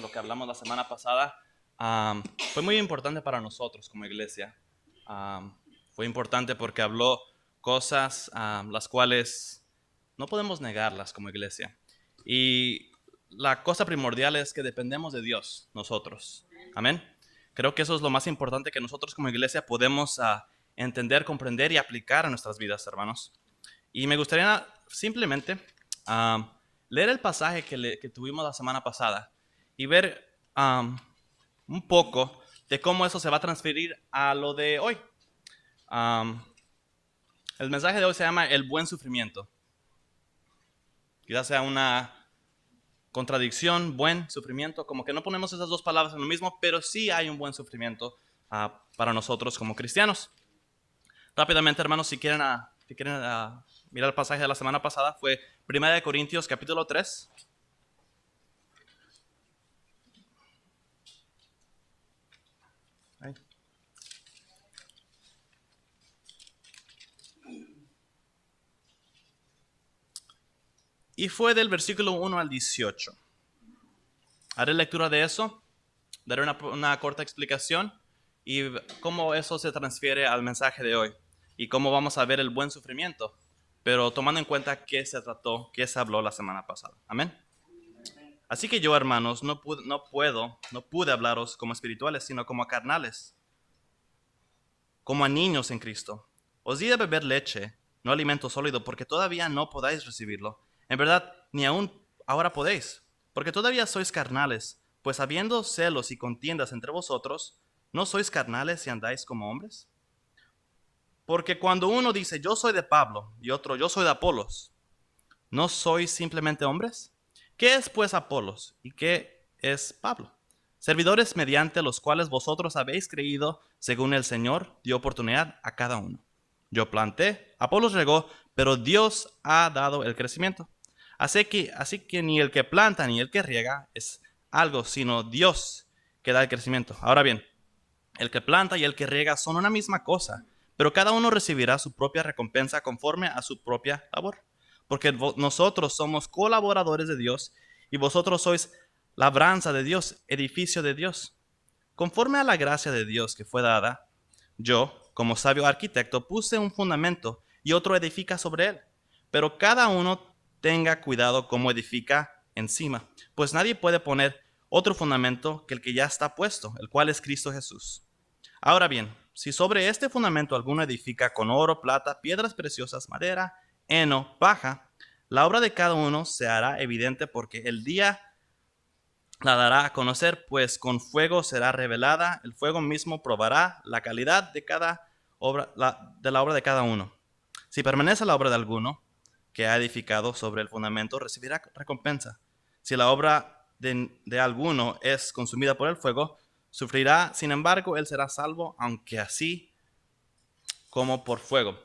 lo que hablamos la semana pasada, fue muy importante para nosotros como iglesia. Fue importante porque habló cosas las cuales no podemos negarlas como iglesia. Y la cosa primordial es que dependemos de Dios, nosotros. Amén. Creo que eso es lo más importante que nosotros como iglesia podemos entender, comprender y aplicar a nuestras vidas, hermanos. Y me gustaría simplemente leer el pasaje que tuvimos la semana pasada y ver un poco de cómo eso se va a transferir a lo de hoy. El mensaje de hoy se llama el buen sufrimiento. Quizás sea una contradicción, buen sufrimiento, como que no ponemos esas dos palabras en lo mismo, pero sí hay un buen sufrimiento para nosotros como cristianos. Rápidamente, hermanos, si quieren mirar el pasaje de la semana pasada, fue 1 Corintios capítulo 3. Ahí. Y fue del versículo 1 al 18. Haré lectura de eso, daré una corta explicación y cómo eso se transfiere al mensaje de hoy y cómo vamos a ver el buen sufrimiento, pero tomando en cuenta qué se trató, qué se habló la semana pasada. Amén. Así que yo, hermanos, no pude hablaros como espirituales, sino como a carnales, como a niños en Cristo. Os di de beber leche, no alimento sólido, porque todavía no podáis recibirlo. En verdad, ni aún ahora podéis, porque todavía sois carnales, pues habiendo celos y contiendas entre vosotros, ¿no sois carnales y andáis como hombres? Porque cuando uno dice, yo soy de Pablo, y otro, yo soy de Apolos, ¿no sois simplemente hombres? ¿Qué es pues Apolos y qué es Pablo? Servidores mediante los cuales vosotros habéis creído, según el Señor dio oportunidad a cada uno. Yo planté, Apolos regó, pero Dios ha dado el crecimiento. Así que ni el que planta ni el que riega es algo, sino Dios que da el crecimiento. Ahora bien, el que planta y el que riega son una misma cosa, pero cada uno recibirá su propia recompensa conforme a su propia labor. Porque nosotros somos colaboradores de Dios y vosotros sois labranza de Dios, edificio de Dios. Conforme a la gracia de Dios que fue dada, yo, como sabio arquitecto, puse un fundamento y otro edifica sobre él. Pero cada uno tenga cuidado cómo edifica encima, pues nadie puede poner otro fundamento que el que ya está puesto, el cual es Cristo Jesús. Ahora bien, si sobre este fundamento alguno edifica con oro, plata, piedras preciosas, madera, heno, paja, la obra de cada uno se hará evidente porque el día la dará a conocer, pues con fuego será revelada, el fuego mismo probará la calidad de cada obra, de la obra de cada uno. Si permanece la obra de alguno que ha edificado sobre el fundamento, recibirá recompensa. Si la obra de alguno es consumida por el fuego, sufrirá, sin embargo, él será salvo, aunque así como por fuego.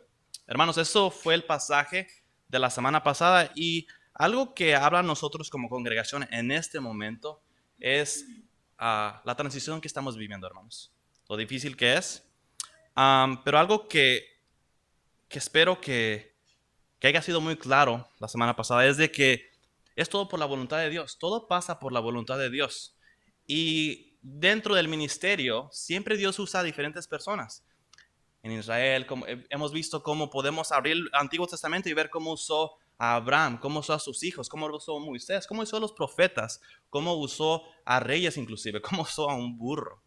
Hermanos, eso fue el pasaje de la semana pasada y algo que habla nosotros como congregación en este momento es la transición que estamos viviendo, hermanos. Lo difícil que es, pero algo que espero que haya sido muy claro la semana pasada es de que es todo por la voluntad de Dios. Todo pasa por la voluntad de Dios. Y dentro del ministerio, siempre Dios usa a diferentes personas. En Israel, hemos visto cómo podemos abrir el Antiguo Testamento y ver cómo usó a Abraham, cómo usó a sus hijos, cómo usó a Moisés, cómo usó a los profetas, cómo usó a reyes inclusive, cómo usó a un burro.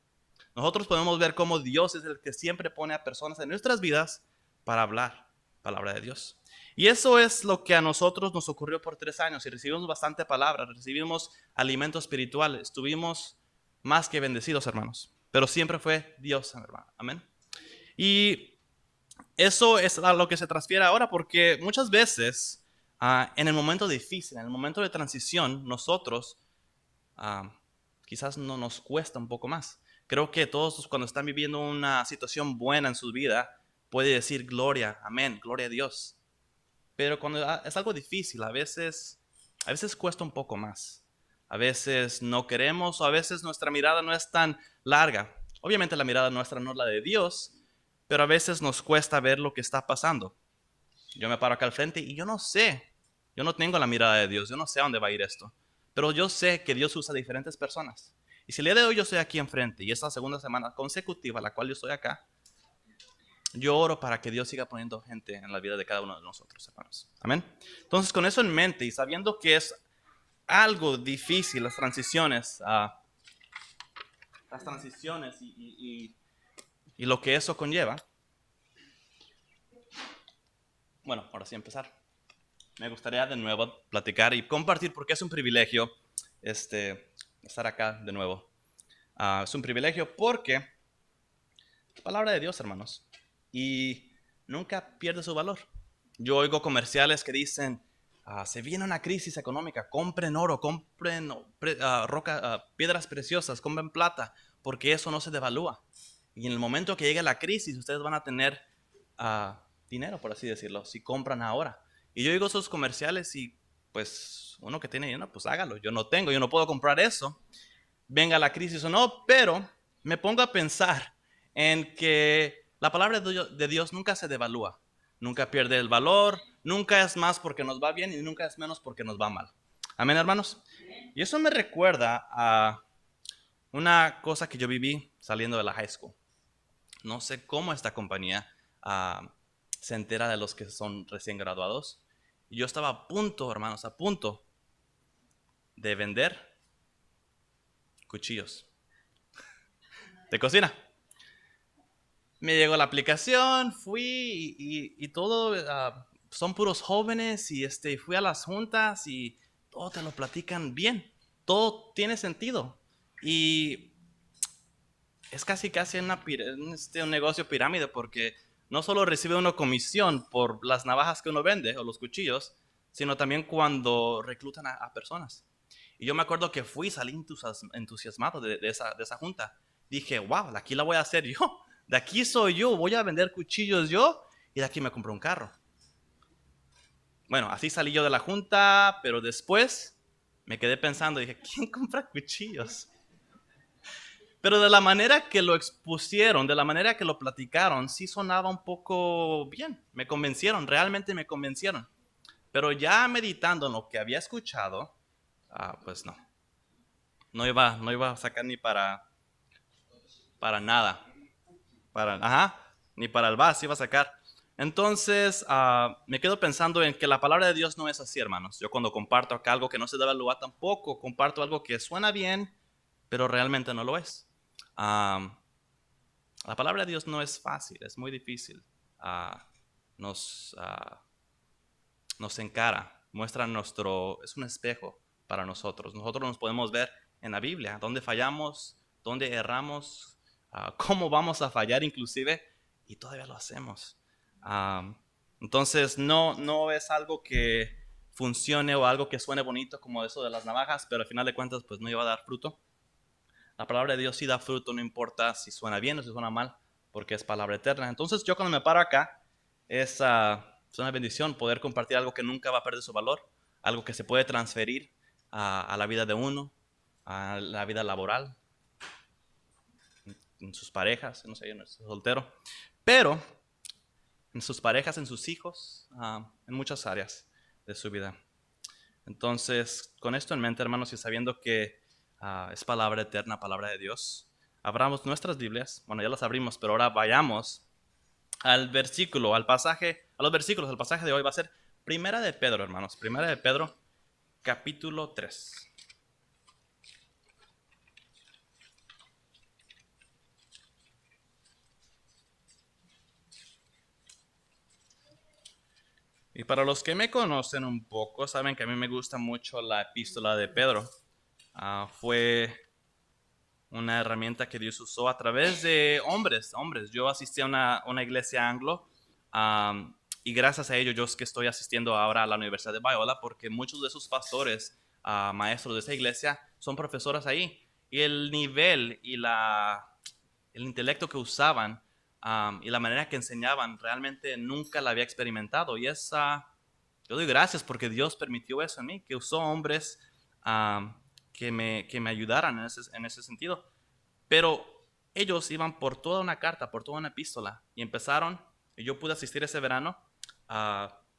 Nosotros podemos ver cómo Dios es el que siempre pone a personas en nuestras vidas para hablar palabra de Dios. Y eso es lo que a nosotros nos ocurrió por 3 años y recibimos bastante palabra, recibimos alimento espiritual, estuvimos más que bendecidos, hermanos. Pero siempre fue Dios, hermano. Amén. Y eso es a lo que se transfiere ahora porque muchas veces en el momento difícil, en el momento de transición, nosotros quizás no nos cuesta un poco más. Creo que todos cuando están viviendo una situación buena en su vida, pueden decir gloria, amén, gloria a Dios. Pero cuando es algo difícil, a veces cuesta un poco más. A veces no queremos o a veces nuestra mirada no es tan larga. Obviamente la mirada nuestra no es la de Dios, pero a veces nos cuesta ver lo que está pasando. Yo me paro acá al frente y yo no sé, yo no tengo la mirada de Dios, yo no sé a dónde va a ir esto. Pero yo sé que Dios usa diferentes personas. Y si el día de hoy yo estoy aquí enfrente y es la segunda semana consecutiva la cual yo estoy acá, yo oro para que Dios siga poniendo gente en la vida de cada uno de nosotros, hermanos. Amén. Entonces, con eso en mente y sabiendo que es algo difícil las transiciones y lo que eso conlleva, bueno, ahora sí empezar. Me gustaría de nuevo platicar y compartir porque es un privilegio estar acá de nuevo. Es un privilegio porque es palabra de Dios, hermanos, y nunca pierde su valor. Yo oigo comerciales que dicen, se viene una crisis económica, compren oro, compren piedras preciosas, compren plata, porque eso no se devalúa. Y en el momento que llegue la crisis, ustedes van a tener dinero, por así decirlo, si compran ahora. Y yo oigo esos comerciales y pues uno que tiene dinero, pues hágalo. Yo no tengo, yo no puedo comprar eso. Venga la crisis o no, pero me pongo a pensar en que la palabra de Dios nunca se devalúa, nunca pierde el valor, nunca es más porque nos va bien y nunca es menos porque nos va mal. Amén, hermanos. Y eso me recuerda a una cosa que yo viví saliendo de la high school. No sé cómo esta compañía se entera de los que son recién graduados. Y yo estaba a punto, hermanos, a punto de vender cuchillos de cocina. Me llegó la aplicación, fui y todo, son puros jóvenes y fui a las juntas y todo te lo platican bien, todo tiene sentido y es casi un negocio pirámide porque no solo recibe uno comisión por las navajas que uno vende o los cuchillos, sino también cuando reclutan a personas. Y yo me acuerdo que salí entusiasmado de esa junta. Dije, wow, de aquí la voy a hacer yo. De aquí soy yo, voy a vender cuchillos yo y de aquí me compro un carro. Bueno, así salí yo de la junta, pero después me quedé pensando, dije, ¿quién compra cuchillos? Pero de la manera que lo expusieron, de la manera que lo platicaron, sí sonaba un poco bien. Me convencieron, realmente me convencieron. Pero ya meditando en lo que había escuchado, pues no. No iba a sacar ni para nada. Ni para el VAS iba a sacar. Entonces, me quedo pensando en que la palabra de Dios no es así, hermanos. Yo cuando comparto acá algo que no se debe evaluar tampoco, comparto algo que suena bien, pero realmente no lo es. La palabra de Dios no es fácil, es muy difícil. Nos encara, es un espejo para nosotros. Nosotros nos podemos ver en la Biblia, dónde fallamos, dónde erramos, cómo vamos a fallar inclusive, y todavía lo hacemos. Entonces no es algo que funcione o algo que suene bonito como eso de las navajas, pero al final de cuentas pues no iba a dar fruto. La palabra de Dios sí da fruto, no importa si suena bien o si suena mal, porque es palabra eterna. Entonces yo cuando me paro acá, es una bendición poder compartir algo que nunca va a perder su valor, algo que se puede transferir a la vida de uno, a la vida laboral, en sus parejas, no sé, yo no estoy soltero, pero en sus parejas, en sus hijos, en muchas áreas de su vida. Entonces, con esto en mente, hermanos, y sabiendo que es palabra eterna, palabra de Dios, abramos nuestras Biblias. Bueno, ya las abrimos, pero ahora vayamos al versículo, al pasaje, a los versículos. El pasaje de hoy va a ser Primera de Pedro, hermanos. Primera de Pedro, capítulo 3. Y para los que me conocen un poco, saben que a mí me gusta mucho la epístola de Pedro. Fue una herramienta que Dios usó a través de hombres. Yo asistí a una iglesia anglo y gracias a ello yo es que estoy asistiendo ahora a la Universidad de Biola porque muchos de sus pastores, maestros de esa iglesia, son profesores ahí. Y el nivel y el intelecto que usaban y la manera que enseñaban realmente nunca la había experimentado. Y yo doy gracias porque Dios permitió eso en mí, que usó hombres que me ayudaran en ese sentido. Pero ellos iban por toda una carta, por toda una epístola, y empezaron, y yo pude asistir ese verano,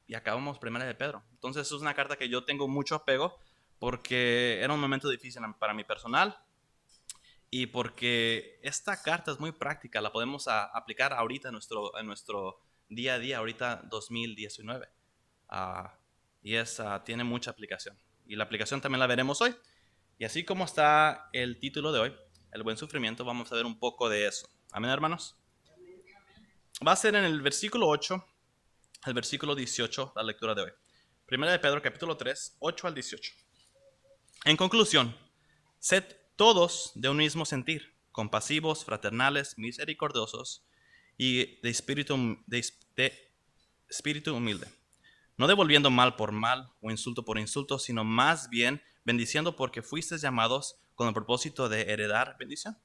y acabamos Primera de Pedro. Entonces es una carta que yo tengo mucho apego, porque era un momento difícil para mi personal y porque esta carta es muy práctica, la podemos aplicar ahorita en nuestro día a día, ahorita 2019. Y tiene mucha aplicación. Y la aplicación también la veremos hoy. Y así como está el título de hoy, el buen sufrimiento, vamos a ver un poco de eso. Amén, hermanos. Va a ser en el versículo 8, el versículo 18, la lectura de hoy. Primera de Pedro, capítulo 3, 8 al 18. En conclusión, sed todos de un mismo sentir, compasivos, fraternales, misericordiosos y de espíritu humilde, no devolviendo mal por mal o insulto por insulto, sino más bien bendiciendo, porque fuisteis llamados con el propósito de heredar bendición.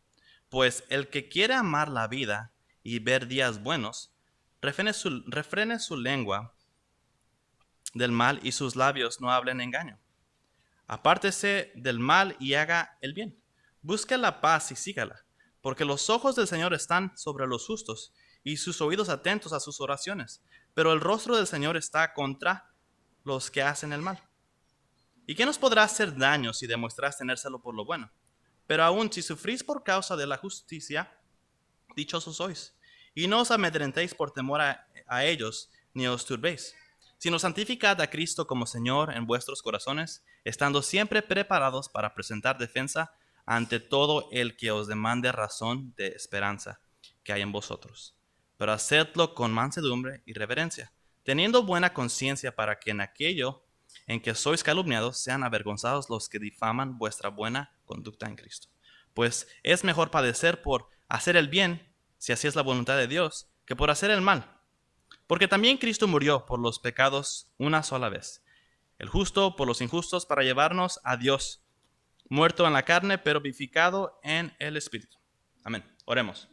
Pues el que quiere amar la vida y ver días buenos, refrene su lengua del mal y sus labios no hablen engaño. Apártese del mal y haga el bien. Busque la paz y sígala, porque los ojos del Señor están sobre los justos y sus oídos atentos a sus oraciones. Pero el rostro del Señor está contra los que hacen el mal. ¿Y qué nos podrá hacer daño si demuestráis tenérselo por lo bueno? Pero aún si sufrís por causa de la justicia, dichosos sois. Y no os amedrentéis por temor a ellos, ni os turbéis, sino santificad a Cristo como Señor en vuestros corazones, estando siempre preparados para presentar defensa ante todo el que os demande razón de esperanza que hay en vosotros. Pero hacedlo con mansedumbre y reverencia, teniendo buena conciencia, para que en aquello en que sois calumniados sean avergonzados los que difaman vuestra buena conducta en Cristo. Pues es mejor padecer por hacer el bien, si así es la voluntad de Dios, que por hacer el mal. Porque también Cristo murió por los pecados una sola vez, el justo por los injustos, para llevarnos a Dios, muerto en la carne, pero vivificado en el Espíritu. Amén. Oremos.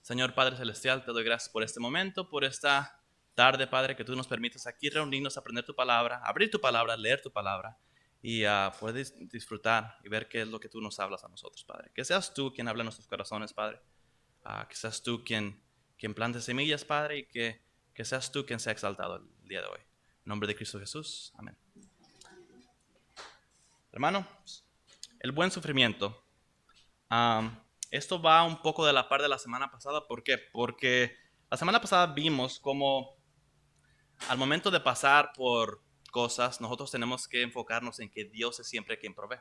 Señor Padre Celestial, te doy gracias por este momento, por esta tarde, Padre, que tú nos permites aquí reunirnos, aprender tu palabra, abrir tu palabra, leer tu palabra y poder disfrutar y ver qué es lo que tú nos hablas a nosotros, Padre. Que seas tú quien habla en nuestros corazones, Padre. Que seas tú quien plante semillas, Padre, y que seas tú quien sea exaltado el día de hoy. En nombre de Cristo Jesús. Amén. Hermano, el buen sufrimiento. Esto va un poco de la par de la semana pasada. ¿Por qué? Porque la semana pasada vimos cómo al momento de pasar por cosas, nosotros tenemos que enfocarnos en que Dios es siempre quien provee.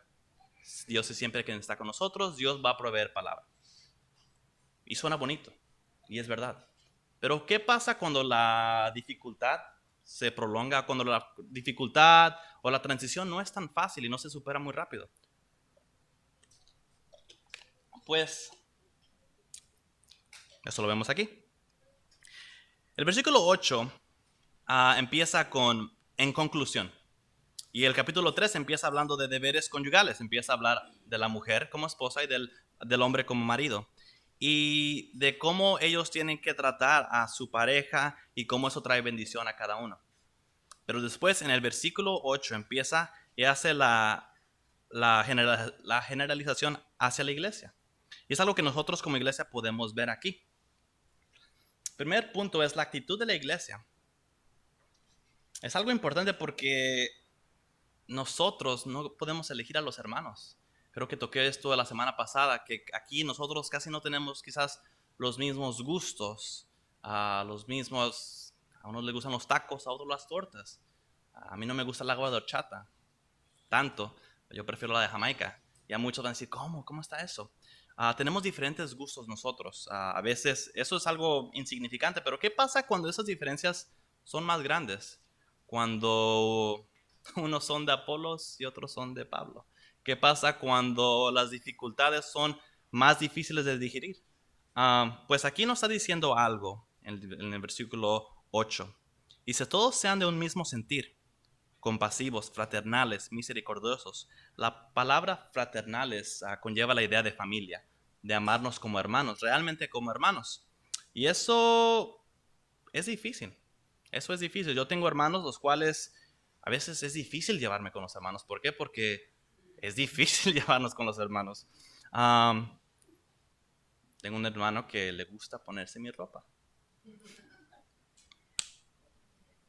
Dios es siempre quien está con nosotros. Dios va a proveer palabra. Y suena bonito. Y es verdad. Pero ¿qué pasa cuando la dificultad se prolonga? Cuando la dificultad o la transición no es tan fácil y no se supera muy rápido. Pues, eso lo vemos aquí. El versículo 8 empieza con en conclusión. Y el capítulo 3 empieza hablando de deberes conyugales. Empieza a hablar de la mujer como esposa y del hombre como marido. Y de cómo ellos tienen que tratar a su pareja y cómo eso trae bendición a cada uno. Pero después en el versículo 8 empieza y hace la generalización hacia la iglesia. Y es algo que nosotros como iglesia podemos ver aquí. El primer punto es la actitud de la iglesia. Es algo importante porque nosotros no podemos elegir a los hermanos. Creo que toqué esto la semana pasada, que aquí nosotros casi no tenemos quizás los mismos gustos, a unos les gustan los tacos, a otros las tortas. A mí no me gusta el agua de horchata, tanto, yo prefiero la de Jamaica. Y a muchos van a decir, ¿cómo está eso? Tenemos diferentes gustos nosotros. A veces eso es algo insignificante, pero ¿qué pasa cuando esas diferencias son más grandes? Cuando unos son de Apolos y otros son de Pablo. ¿Qué pasa cuando las dificultades son más difíciles de digerir? Pues aquí nos está diciendo algo en el versículo 8. Dice, todos sean de un mismo sentir, compasivos, fraternales, misericordiosos. La palabra fraternales conlleva la idea de familia, de amarnos como hermanos, realmente como hermanos. Y eso es difícil. Eso es difícil. Yo tengo hermanos los cuales a veces es difícil llevarme con los hermanos. ¿Por qué? Porque es difícil llevarnos con los hermanos. Tengo un hermano que le gusta ponerse mi ropa.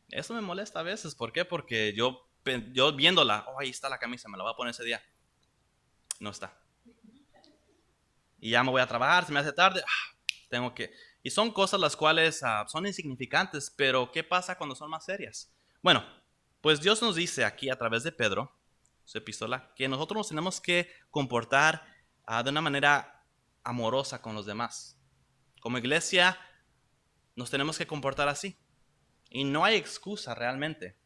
Eso me molesta a veces. ¿Por qué? Porque yo yo viéndola, oh, ahí está la camisa, me la voy a poner ese día. No está. Y ya me voy a trabajar, se me hace tarde, tengo que... Y son cosas las cuales son insignificantes, pero ¿qué pasa cuando son más serias? Bueno, pues Dios nos dice aquí a través de Pedro, su epístola, que nosotros nos tenemos que comportar de una manera amorosa con los demás. Como iglesia nos tenemos que comportar así. Y no hay excusa realmente.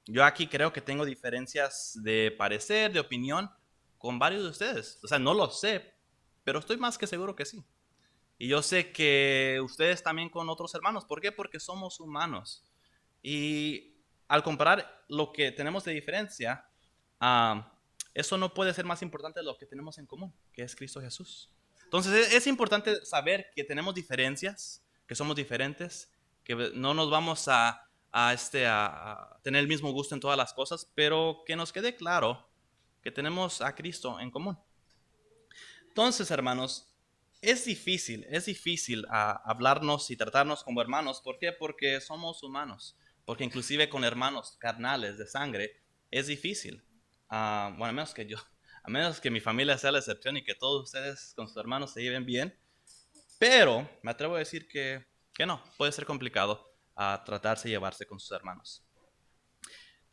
Yo aquí creo que tengo diferencias de parecer, de opinión con varios de ustedes. O sea, no lo sé, pero estoy más que seguro que sí. Y yo sé que ustedes también con otros hermanos. ¿Por qué? Porque somos humanos. Y al comparar lo que tenemos de diferencia, eso no puede ser más importante de lo que tenemos en común, que es Cristo Jesús. Entonces es importante saber que tenemos diferencias, que somos diferentes, que no nos vamos a tener el mismo gusto en todas las cosas, pero que nos quede claro que tenemos a Cristo en común. Entonces, hermanos, es difícil hablarnos y tratarnos como hermanos. ¿Por qué? Porque somos humanos. Porque inclusive con hermanos carnales de sangre es difícil. Bueno, a menos que mi familia sea la excepción y que todos ustedes con sus hermanos se lleven bien. Pero me atrevo a decir que no, puede ser complicado tratarse y llevarse con sus hermanos.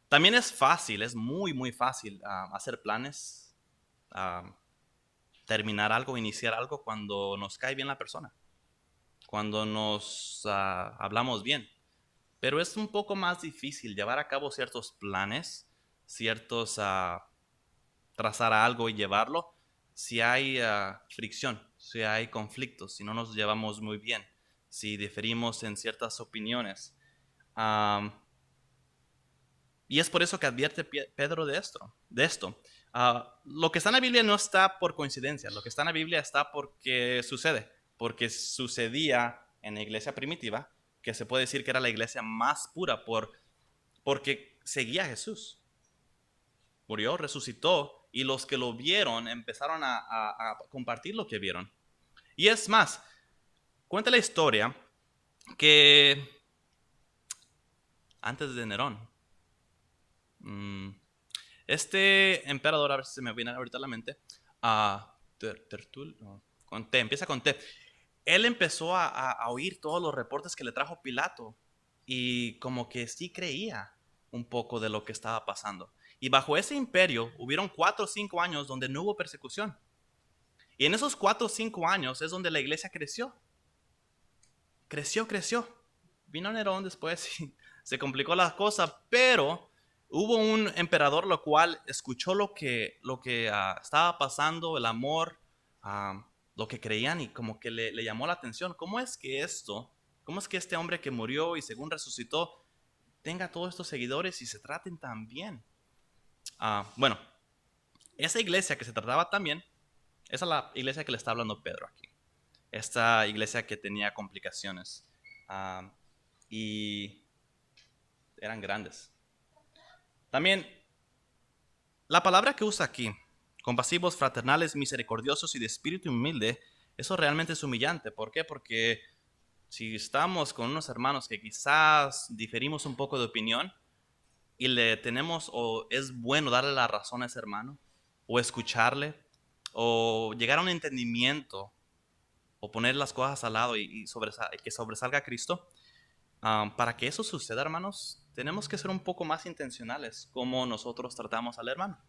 También es fácil, es muy fácil hacer planes, terminar algo, iniciar algo cuando nos cae bien la persona, cuando nos hablamos bien. Pero es un poco más difícil llevar a cabo ciertos planes, trazar algo y llevarlo, si hay fricción, si hay conflictos, si no nos llevamos muy bien, si diferimos en ciertas opiniones. Y es por eso que advierte Pedro de esto. Lo que está en la Biblia no está por coincidencia, lo que está en la Biblia está porque sucedía en la iglesia primitiva, que se puede decir que era la iglesia más pura porque seguía a Jesús. Murió, resucitó, y los que lo vieron empezaron a compartir lo que vieron. Y es más, cuenta la historia que antes de Nerón, este emperador, a ver si se me viene ahorita a la mente, empieza con T. Él empezó a oír todos los reportes que le trajo Pilato y como que sí creía un poco de lo que estaba pasando. Y bajo ese imperio hubieron 4 o 5 años donde no hubo persecución. Y en esos 4 o 5 años es donde la iglesia creció. Creció. Vino Nerón después y se complicó la cosa, pero hubo un emperador lo cual escuchó lo que estaba pasando, el amor, lo que creían, y como que le llamó la atención. ¿Cómo es que este hombre que murió y según resucitó tenga todos estos seguidores y se traten tan bien? Bueno, esa iglesia que se trataba tan bien, esa es la iglesia que le está hablando Pedro aquí. Esta iglesia que tenía complicaciones y eran grandes. También, la palabra que usa aquí, compasivos, fraternales, misericordiosos y de espíritu humilde, eso realmente es humillante. ¿Por qué? Porque si estamos con unos hermanos que quizás diferimos un poco de opinión y o es bueno darle la razón a ese hermano, o escucharle, o llegar a un entendimiento, o poner las cosas al lado y que sobresalga a Cristo. Para que eso suceda, hermanos, tenemos que ser un poco más intencionales como nosotros tratamos al hermano.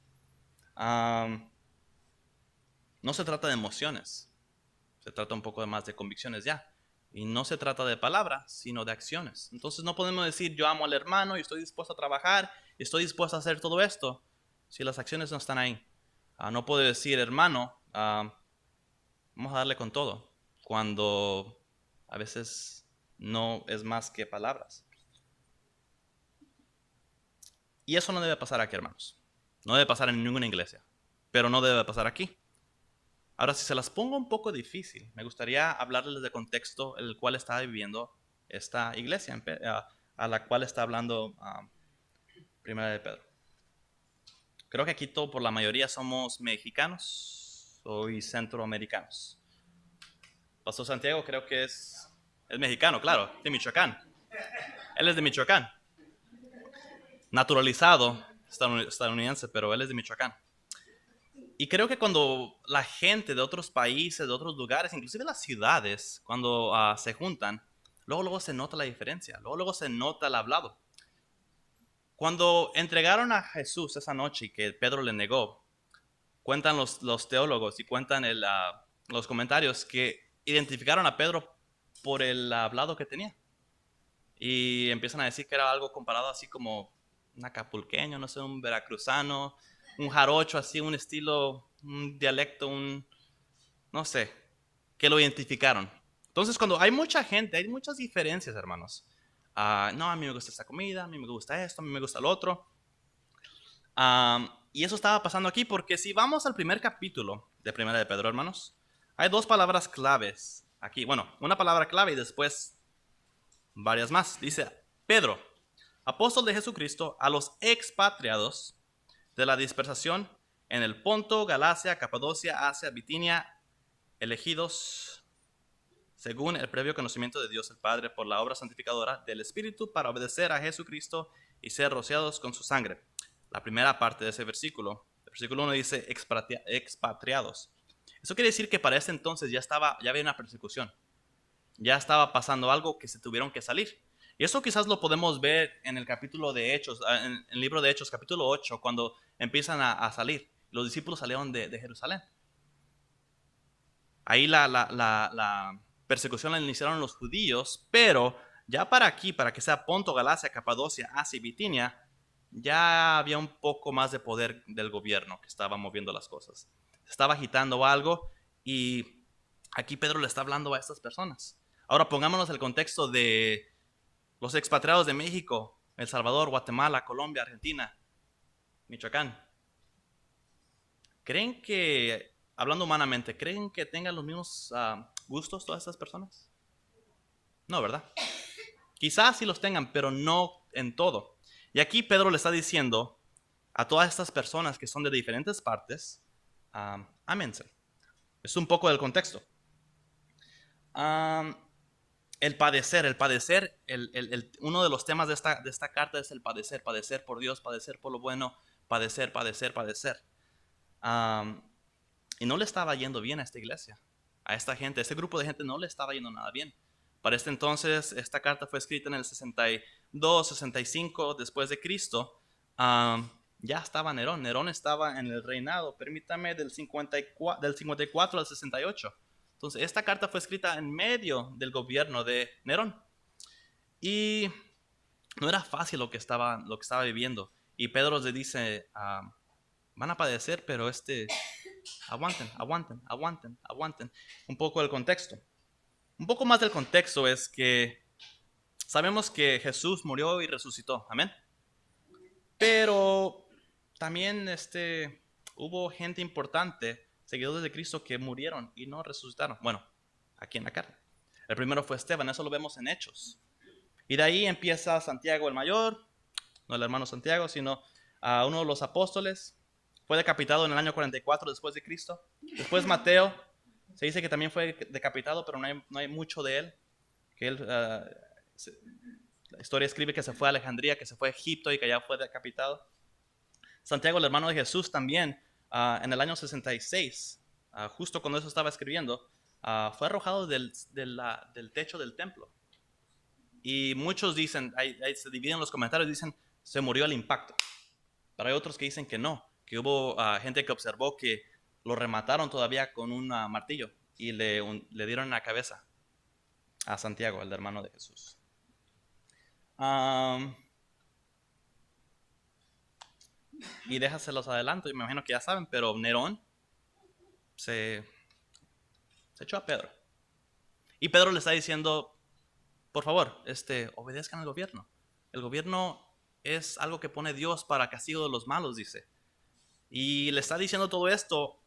No se trata de emociones, se trata un poco más de convicciones ya. Y no se trata de palabras, sino de acciones. Entonces no podemos decir yo amo al hermano y estoy dispuesto a trabajar, estoy dispuesto a hacer todo esto, si las acciones no están ahí. No puedo decir hermano, vamos a darle con todo, cuando a veces no es más que palabras. Y eso no debe pasar aquí, hermanos. No debe pasar en ninguna iglesia, pero no debe pasar aquí. Ahora, si se las pongo un poco difícil, me gustaría hablarles del contexto en el cual está viviendo esta iglesia a la cual está hablando Primera de Pedro. Creo que aquí por la mayoría somos mexicanos y centroamericanos. Pastor Santiago creo que es mexicano, claro, de Michoacán. Él es de Michoacán. Naturalizado estadounidense, pero él es de Michoacán. Y creo que cuando la gente de otros países, de otros lugares, inclusive las ciudades, cuando se juntan, luego se nota la diferencia, luego se nota el hablado. Cuando entregaron a Jesús esa noche y que Pedro le negó, cuentan los teólogos y cuentan los comentarios que identificaron a Pedro por el hablado que tenía. Y empiezan a decir que era algo comparado así como un acapulqueño, no sé, un veracruzano, un jarocho, así, un estilo, un dialecto, no sé, que lo identificaron. Entonces, cuando hay mucha gente, hay muchas diferencias, hermanos. No, a mí me gusta esta comida, a mí me gusta esto, a mí me gusta lo otro. Y eso estaba pasando aquí porque si vamos al primer capítulo de Primera de Pedro, hermanos, hay dos palabras claves aquí. Bueno, una palabra clave y después varias más. Dice, Pedro, apóstol de Jesucristo, a los expatriados de la dispersación en el Ponto, Galacia, Capadocia, Asia, Bitinia, elegidos según el previo conocimiento de Dios el Padre por la obra santificadora del Espíritu para obedecer a Jesucristo y ser rociados con su sangre. La primera parte de ese versículo, el versículo 1 dice expatriados. Eso quiere decir que para ese entonces ya había una persecución. Ya estaba pasando algo que se tuvieron que salir. Y eso quizás lo podemos ver en el capítulo de Hechos, en el libro de Hechos, capítulo 8, cuando empiezan a salir. Los discípulos salieron de Jerusalén. Ahí la persecución la iniciaron los judíos, pero ya para aquí, para que sea Ponto, Galacia, Capadocia, Asia y Bitinia, ya había un poco más de poder del gobierno que estaba moviendo las cosas. Se estaba agitando algo y aquí Pedro le está hablando a estas personas. Ahora pongámonos el contexto de los expatriados de México, El Salvador, Guatemala, Colombia, Argentina, Michoacán. ¿Creen que, hablando humanamente, creen que tengan los mismos gustos todas estas personas? No, ¿verdad? Quizás sí los tengan, pero no en todo. Y aquí Pedro le está diciendo a todas estas personas que son de diferentes partes, ámense. Es un poco del contexto. El padecer, uno de los temas de esta carta es el padecer por Dios, padecer por lo bueno, padecer. Y no le estaba yendo bien a esta iglesia, a esta gente, a este grupo de gente no le estaba yendo nada bien. Para este entonces, esta carta fue escrita en el 62, 65 después de Cristo. Ya estaba Nerón. Nerón estaba en el reinado, permítame, del 54 al 68. Entonces, esta carta fue escrita en medio del gobierno de Nerón. Y no era fácil lo que estaba viviendo. Y Pedro les dice, van a padecer, pero aguanten. Un poco del contexto. Un poco más del contexto es que sabemos que Jesús murió y resucitó. Amén. Pero también hubo gente importante, seguidores de Cristo, que murieron y no resucitaron. Bueno, aquí en la carne. El primero fue Esteban, eso lo vemos en Hechos. Y de ahí empieza Santiago el mayor, no el hermano Santiago, sino uno de los apóstoles. Fue decapitado en el año 44 después de Cristo. Después Mateo, se dice que también fue decapitado, pero no hay mucho de él. Que él, la historia escribe que se fue a Alejandría, que se fue a Egipto y que allá fue decapitado. Santiago, el hermano de Jesús, también en el año 66, justo cuando eso estaba escribiendo, fue arrojado del techo del templo. Y muchos dicen, ahí se dividen los comentarios, dicen, se murió al impacto. Pero hay otros que dicen que no, que hubo gente que observó que lo remataron todavía con un martillo y le dieron en la cabeza a Santiago, el hermano de Jesús. Y déjaselos adelanto, y me imagino que ya saben, pero Nerón se echó a Pedro. Y Pedro le está diciendo, por favor, obedezcan al gobierno. El gobierno es algo que pone Dios para castigo de los malos, dice. Y le está diciendo todo esto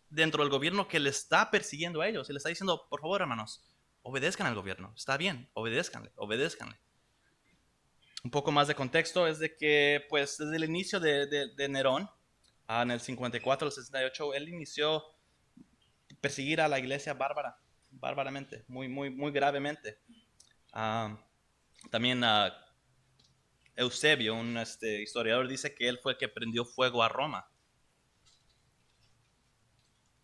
dentro del gobierno que le está persiguiendo a ellos. Y le está diciendo, por favor, hermanos, obedezcan al gobierno. Está bien, obedézcanle. Un poco más de contexto es de que, pues, desde el inicio de Nerón, en el 54 al 68, él inició a perseguir a la iglesia bárbaramente, muy gravemente. También Eusebio, un historiador, dice que él fue el que prendió fuego a Roma.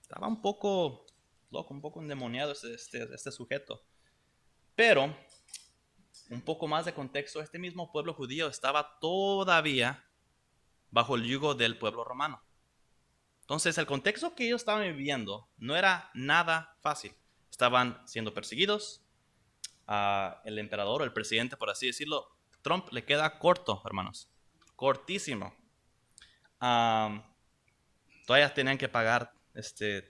Estaba un poco loco, un poco endemoniado este sujeto. Pero, un poco más de contexto, este mismo pueblo judío estaba todavía bajo el yugo del pueblo romano. Entonces, el contexto que ellos estaban viviendo no era nada fácil. Estaban siendo perseguidos. El emperador, el presidente, por así decirlo, Trump, le queda corto, hermanos. Cortísimo. Todavía tenían que pagar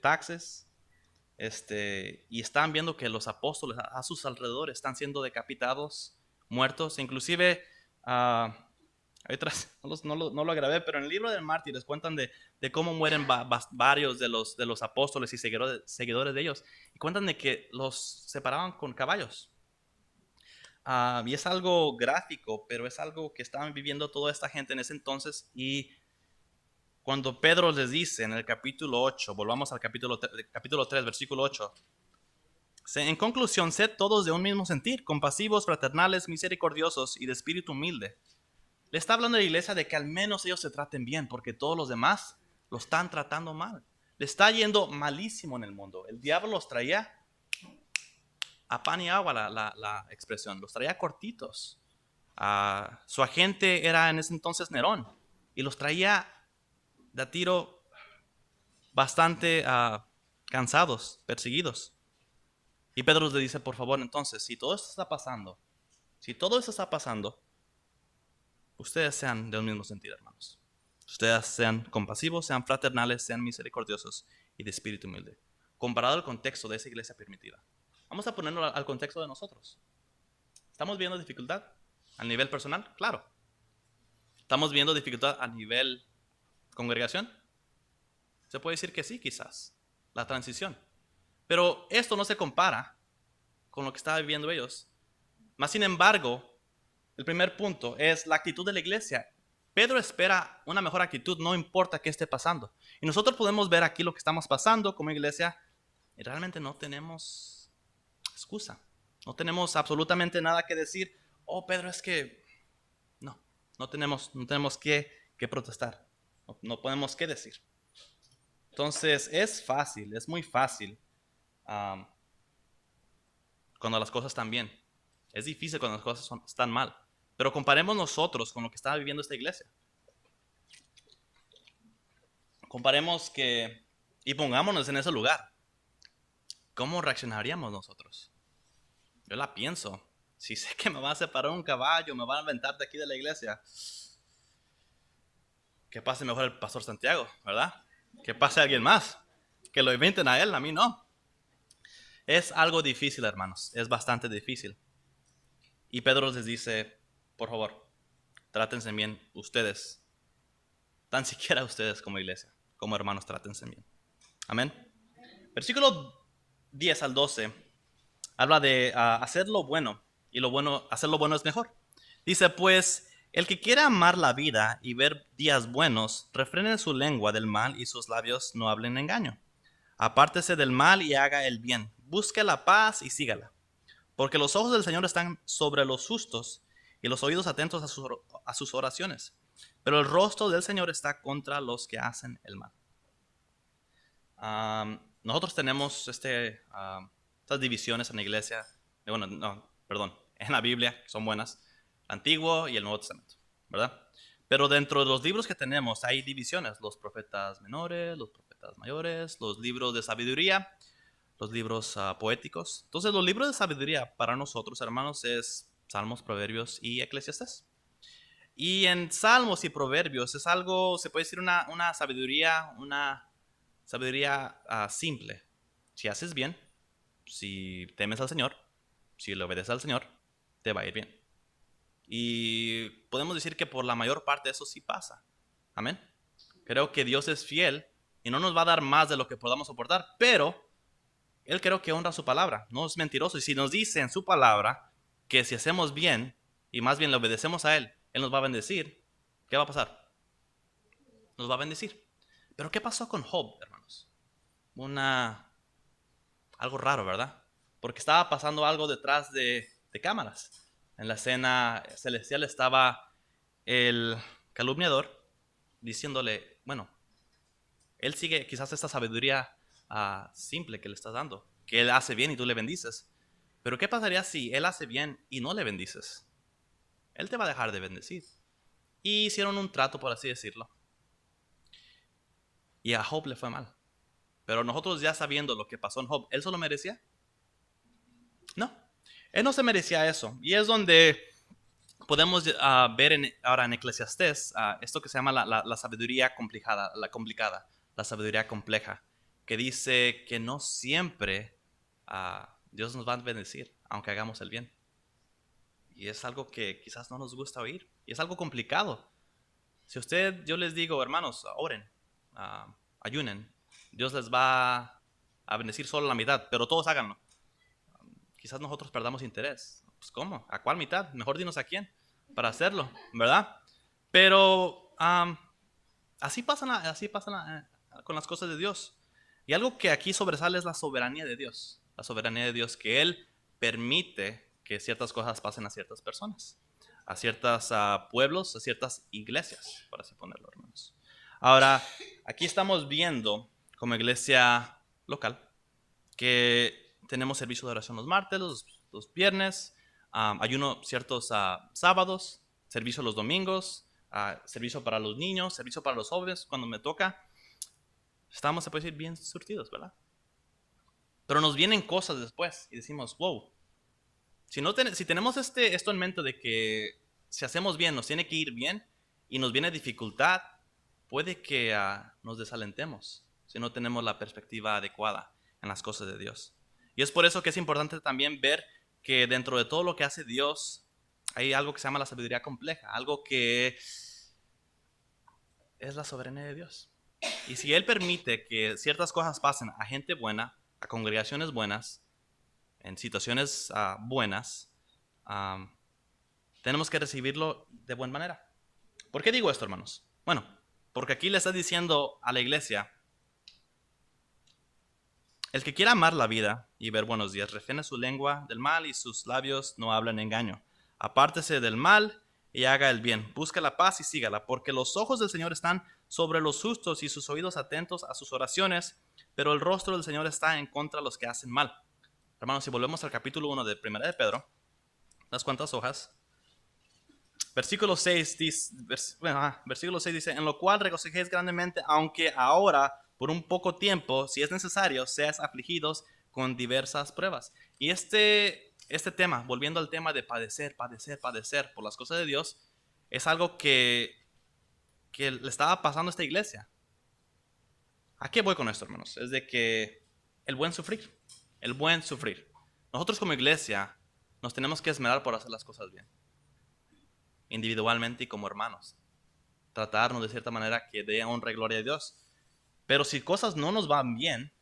taxes. Y están viendo que los apóstoles a sus alrededores están siendo decapitados, muertos. Inclusive, no lo grabé, pero en el libro del Mártires cuentan de cómo mueren varios de los apóstoles y seguidores de ellos. Y cuentan de que los separaban con caballos. Y es algo gráfico, pero es algo que estaban viviendo toda esta gente en ese entonces. Y cuando Pedro les dice en el capítulo 8, volvamos al capítulo 3, versículo 8. En conclusión, sed todos de un mismo sentir, compasivos, fraternales, misericordiosos y de espíritu humilde. Le está hablando a la iglesia de que al menos ellos se traten bien, porque todos los demás lo están tratando mal. Le está yendo malísimo en el mundo. El diablo los traía a pan y agua, la expresión. Los traía cortitos. Su agente era en ese entonces Nerón. Y los traía de a tiro bastante cansados, perseguidos. Y Pedro les dice, por favor, entonces, si todo esto está pasando, ustedes sean de un mismo sentido, hermanos. Ustedes sean compasivos, sean fraternales, sean misericordiosos y de espíritu humilde. Comparado al contexto de esa iglesia primitiva. Vamos a ponerlo al contexto de nosotros. ¿Estamos viendo dificultad a nivel personal? Claro. ¿Estamos viendo dificultad a nivel congregación? Se puede decir que sí, quizás. La transición. Pero esto no se compara con lo que estaban viviendo ellos. Más sin embargo, el primer punto es la actitud de la iglesia. Pedro espera una mejor actitud, no importa qué esté pasando. Y nosotros podemos ver aquí lo que estamos pasando como iglesia y realmente no tenemos excusa. No tenemos absolutamente nada que decir. Oh, Pedro, es que no tenemos que protestar. No podemos qué decir. Entonces, es muy fácil cuando las cosas están bien. Es difícil cuando las cosas están mal. Pero comparemos nosotros con lo que estaba viviendo esta iglesia. Comparemos y pongámonos en ese lugar. ¿Cómo reaccionaríamos nosotros? Yo la pienso. Si sé que me va a separar un caballo, me van a aventar de aquí de la iglesia. Que pase mejor el pastor Santiago, ¿verdad? Que pase alguien más. Que lo inventen a él, a mí no. Es algo difícil, hermanos. Es bastante difícil. Y Pedro les dice, por favor, trátense bien ustedes. Tan siquiera ustedes como iglesia, como hermanos, trátense bien. Amén. Versículo 10 al 12 habla de hacer lo bueno. Y hacer lo bueno es mejor. Dice, pues, el que quiera amar la vida y ver días buenos, refrene su lengua del mal y sus labios no hablen engaño. Apártese del mal y haga el bien. Busque la paz y sígala. Porque los ojos del Señor están sobre los justos y los oídos atentos a sus oraciones. Pero el rostro del Señor está contra los que hacen el mal. Nosotros tenemos estas divisiones en la iglesia. En la Biblia, que son buenas. El Antiguo y el Nuevo Testamento, ¿verdad? Pero dentro de los libros que tenemos hay divisiones. Los profetas menores, los profetas mayores, los libros de sabiduría, los libros poéticos. Entonces, los libros de sabiduría para nosotros, hermanos, es Salmos, Proverbios y Eclesiastés. Y en Salmos y Proverbios es algo, se puede decir una sabiduría simple. Si haces bien, si temes al Señor, si le obedeces al Señor, te va a ir bien. Y podemos decir que por la mayor parte eso sí pasa. Amén. Creo que Dios es fiel y no nos va a dar más de lo que podamos soportar, pero Él creo que honra su palabra, no es mentiroso. Y si nos dice en su palabra que si hacemos bien y más bien le obedecemos a Él, Él nos va a bendecir, ¿qué va a pasar? Nos va a bendecir. Pero ¿qué pasó con Job, hermanos? Algo raro, ¿verdad? Porque estaba pasando algo detrás de cámaras. En la escena celestial estaba el calumniador diciéndole, bueno, él sigue quizás esta sabiduría simple que le estás dando, que él hace bien y tú le bendices. Pero ¿qué pasaría si él hace bien y no le bendices? Él te va a dejar de bendecir. Y hicieron un trato, por así decirlo. Y a Job le fue mal. Pero nosotros ya sabiendo lo que pasó en Job, ¿él solo merecía? No. Él no se merecía eso. Y es donde podemos ver ahora en Eclesiastés esto que se llama la sabiduría complicada, la sabiduría compleja, que dice que no siempre Dios nos va a bendecir, aunque hagamos el bien. Y es algo que quizás no nos gusta oír. Y es algo complicado. Si yo les digo, hermanos, oren, ayunen, Dios les va a bendecir solo la mitad, pero todos háganlo. Quizás nosotros perdamos interés. Pues ¿cómo? ¿A cuál mitad? Mejor dinos a quién para hacerlo, ¿verdad? Pero así pasa con las cosas de Dios. Y algo que aquí sobresale es la soberanía de Dios. La soberanía de Dios, que Él permite que ciertas cosas pasen a ciertas personas, a ciertos pueblos, a ciertas iglesias, por así ponerlo, hermanos. Ahora, aquí estamos viendo como iglesia local que tenemos servicio de oración los martes, los viernes, ayuno ciertos sábados, servicio los domingos, servicio para los niños, servicio para los jóvenes cuando me toca. Estamos, se puede decir, bien surtidos, ¿verdad? Pero nos vienen cosas después y decimos, wow, si tenemos esto en mente de que si hacemos bien nos tiene que ir bien y nos viene dificultad, puede que nos desalentemos si no tenemos la perspectiva adecuada en las cosas de Dios. Y es por eso que es importante también ver que dentro de todo lo que hace Dios hay algo que se llama la sabiduría compleja, algo que es la soberanía de Dios. Y si Él permite que ciertas cosas pasen a gente buena, a congregaciones buenas, en situaciones buenas, tenemos que recibirlo de buena manera. ¿Por qué digo esto, hermanos? Bueno, porque aquí le está diciendo a la iglesia, el que quiera amar la vida y ver buenos días, refrene su lengua del mal y sus labios no hablan engaño. Apártese del mal y haga el bien. Busca la paz y sígala, porque los ojos del Señor están sobre los justos y sus oídos atentos a sus oraciones, pero el rostro del Señor está en contra de los que hacen mal. Hermanos, si volvemos al capítulo 1 de 1 de Pedro, unas cuantas hojas, versículo 6 dice, en lo cual regocijéis grandemente, aunque ahora, por un poco tiempo, si es necesario, seas afligidos con diversas pruebas. Y este tema, volviendo al tema de padecer por las cosas de Dios, es algo que le estaba pasando a esta iglesia. ¿A qué voy con esto, hermanos? Es de que el buen sufrir. Nosotros como iglesia nos tenemos que esmerar por hacer las cosas bien, individualmente y como hermanos. Tratarnos de cierta manera que dé honra y gloria a Dios. Pero si cosas no nos van bien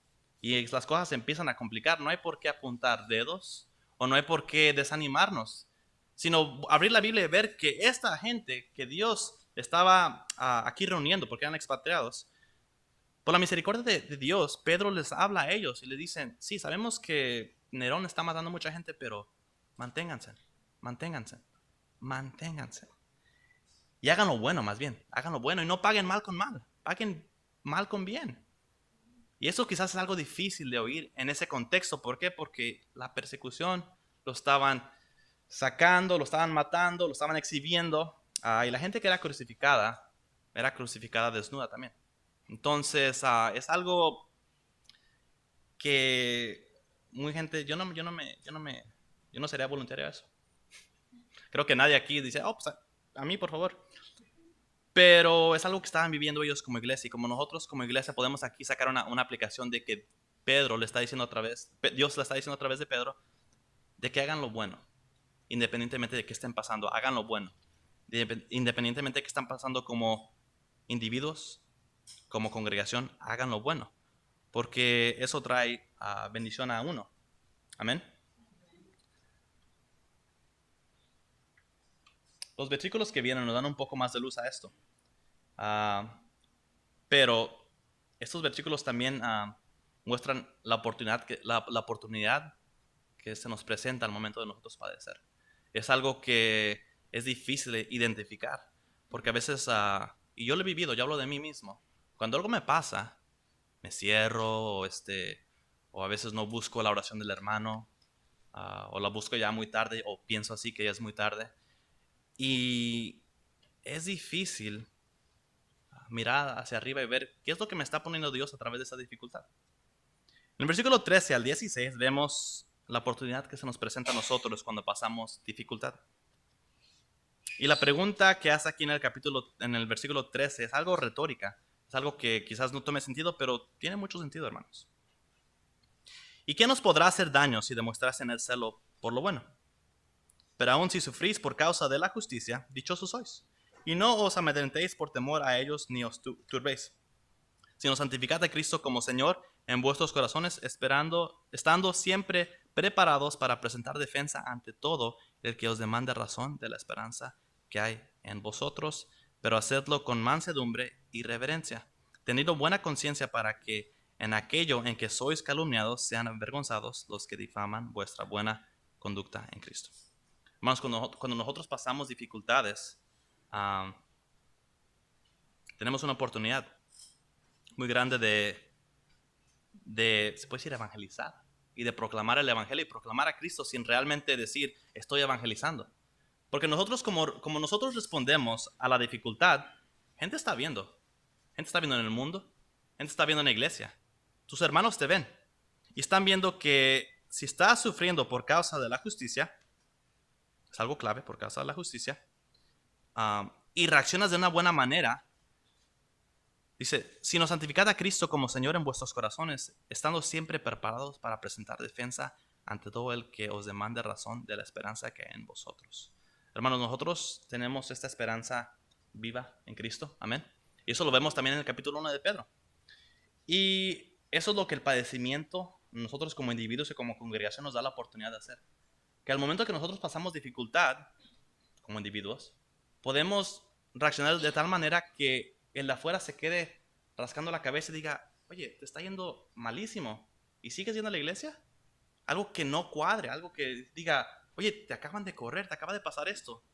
y las cosas se empiezan a complicar, no hay por qué apuntar dedos o no hay por qué desanimarnos, sino abrir la Biblia y ver que esta gente que Dios estaba aquí reuniendo porque eran expatriados, por la misericordia de Dios, Pedro les habla a ellos y les dicen, sí, sabemos que Nerón está matando a mucha gente, pero manténganse. Y hagan lo bueno, más bien. Hagan lo bueno y no paguen mal con mal. Paguen mal con bien. Y eso quizás es algo difícil de oír en ese contexto. ¿Por qué? Porque la persecución lo estaban sacando, lo estaban matando, lo estaban exhibiendo. Y la gente que era crucificada desnuda también. Entonces, es algo que muy gente, yo no sería voluntario a eso. Creo que nadie aquí dice, pues a mí por favor. Pero es algo que estaban viviendo ellos como iglesia y como nosotros como iglesia podemos aquí sacar una aplicación de que Pedro le está diciendo otra vez, Dios le está diciendo a través de Pedro, de que hagan lo bueno, independientemente de qué estén pasando, hagan lo bueno, independientemente de qué están pasando como individuos, como congregación, hagan lo bueno, porque eso trae bendición a uno. Amén. Los versículos que vienen nos dan un poco más de luz a esto. Pero estos versículos también muestran la oportunidad que se nos presenta al momento de nosotros padecer. Es algo que es difícil de identificar, Porque a veces, y yo lo he vivido, yo hablo de mí mismo. Cuando algo me pasa, me cierro o a veces no busco la oración del hermano, o la busco ya muy tarde, o pienso así que ya es muy tarde. Y es difícil mirar hacia arriba y ver qué es lo que me está poniendo Dios a través de esa dificultad. En el versículo 13 al 16 vemos la oportunidad que se nos presenta a nosotros cuando pasamos dificultad. Y la pregunta que hace aquí en el versículo 13 es algo retórica. Es algo que quizás no tome sentido, pero tiene mucho sentido, hermanos. ¿Y qué nos podrá hacer daño si demostrase en el celo por lo bueno? Pero aun si sufrís por causa de la justicia, dichosos sois. Y no os amedrentéis por temor a ellos ni os turbéis, sino santificad a Cristo como Señor en vuestros corazones, estando siempre preparados para presentar defensa ante todo el que os demande razón de la esperanza que hay en vosotros, pero hacedlo con mansedumbre y reverencia, teniendo buena conciencia para que en aquello en que sois calumniados sean avergonzados los que difaman vuestra buena conducta en Cristo. Hermanos, cuando nosotros pasamos dificultades, tenemos una oportunidad muy grande se puede decir, evangelizar y de proclamar el evangelio y proclamar a Cristo sin realmente decir, estoy evangelizando. Porque nosotros, como nosotros respondemos a la dificultad, gente está viendo. Gente está viendo en el mundo, gente está viendo en la iglesia. Tus hermanos te ven y están viendo que si estás sufriendo por causa de la justicia, es algo clave, por causa de la justicia, y reaccionas de una buena manera. Dice, sino santificad a Cristo como Señor en vuestros corazones, estando siempre preparados para presentar defensa ante todo el que os demande razón de la esperanza que hay en vosotros. Hermanos, nosotros tenemos esta esperanza viva en Cristo, amén. Y eso lo vemos también en el capítulo 1 de Pedro. Y eso es lo que el padecimiento, nosotros como individuos y como congregación nos da la oportunidad de hacer. Que al momento que nosotros pasamos dificultad, como individuos, podemos reaccionar de tal manera que el de afuera se quede rascando la cabeza y diga, oye, te está yendo malísimo y sigues yendo a la iglesia. Algo que no cuadre, algo que diga, oye, te acaban de correr, te acaba de pasar esto.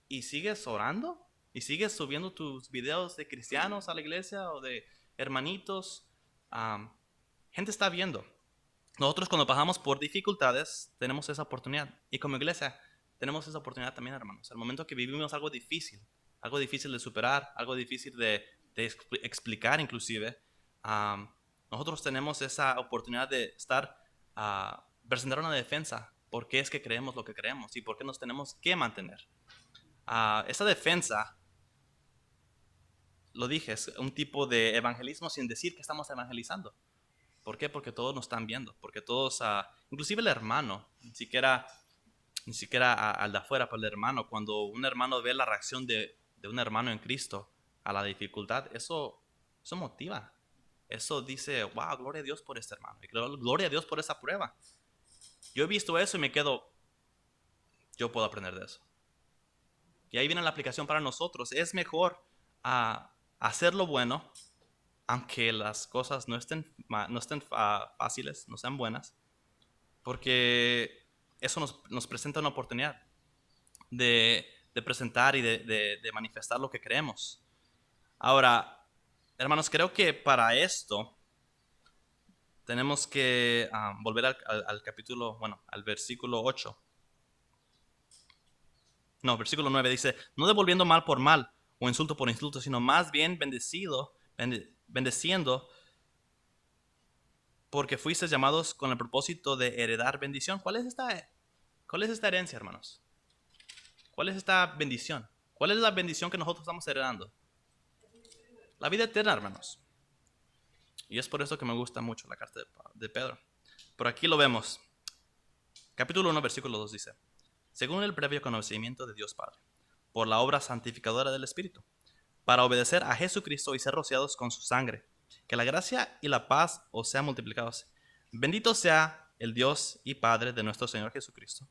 Y sigues orando y sigues subiendo tus videos de cristianos a la iglesia o de hermanitos. Gente está viendo. Nosotros cuando pasamos por dificultades tenemos esa oportunidad. Y como iglesia tenemos esa oportunidad también, hermanos. Al momento que vivimos algo difícil de superar, algo difícil de explicar inclusive, nosotros tenemos esa oportunidad de presentar una defensa. ¿Por qué es que creemos lo que creemos? Y por qué nos tenemos que mantener. Esa defensa, lo dije, es un tipo de evangelismo sin decir que estamos evangelizando. ¿Por qué? Porque todos nos están viendo. Porque todos, inclusive el hermano, ni siquiera al de afuera, pero el hermano, cuando un hermano ve la reacción de un hermano en Cristo a la dificultad, eso motiva. Eso dice, wow, gloria a Dios por este hermano. Y gloria a Dios por esa prueba. Yo he visto eso y me quedo, yo puedo aprender de eso. Y ahí viene la aplicación para nosotros. Es mejor hacer lo bueno, aunque las cosas no estén fáciles, no sean buenas, porque eso nos presenta una oportunidad de presentar y de manifestar lo que creemos. Ahora, hermanos, creo que para esto tenemos que volver al capítulo, al versículo 8. No, versículo 9 dice, no devolviendo mal por mal o insulto por insulto, sino más bien bendeciendo, porque fuisteis llamados con el propósito de heredar bendición. ¿Cuál es esta herencia, hermanos? ¿Cuál es esta bendición? ¿Cuál es la bendición que nosotros estamos heredando? La vida eterna, hermanos. Y es por eso que me gusta mucho la carta de Pedro. Por aquí lo vemos. Capítulo 1, versículo 2 dice, según el previo conocimiento de Dios Padre, por la obra santificadora del Espíritu, para obedecer a Jesucristo y ser rociados con su sangre, que la gracia y la paz os sean multiplicados. Bendito sea el Dios y Padre de nuestro Señor Jesucristo,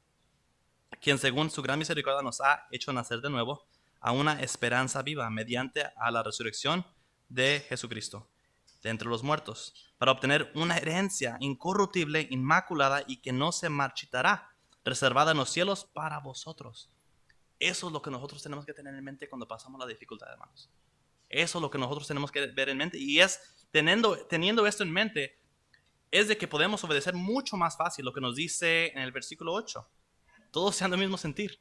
quien según su gran misericordia nos ha hecho nacer de nuevo a una esperanza viva mediante a la resurrección de Jesucristo de entre los muertos, para obtener una herencia incorruptible, inmaculada y que no se marchitará, reservada en los cielos para vosotros. Eso es lo que nosotros tenemos que tener en mente cuando pasamos la dificultad, hermanos. Eso es lo que nosotros tenemos que ver en mente. Y es teniendo esto en mente, es de que podemos obedecer mucho más fácil lo que nos dice en el versículo 8. Todos sean del mismo sentir.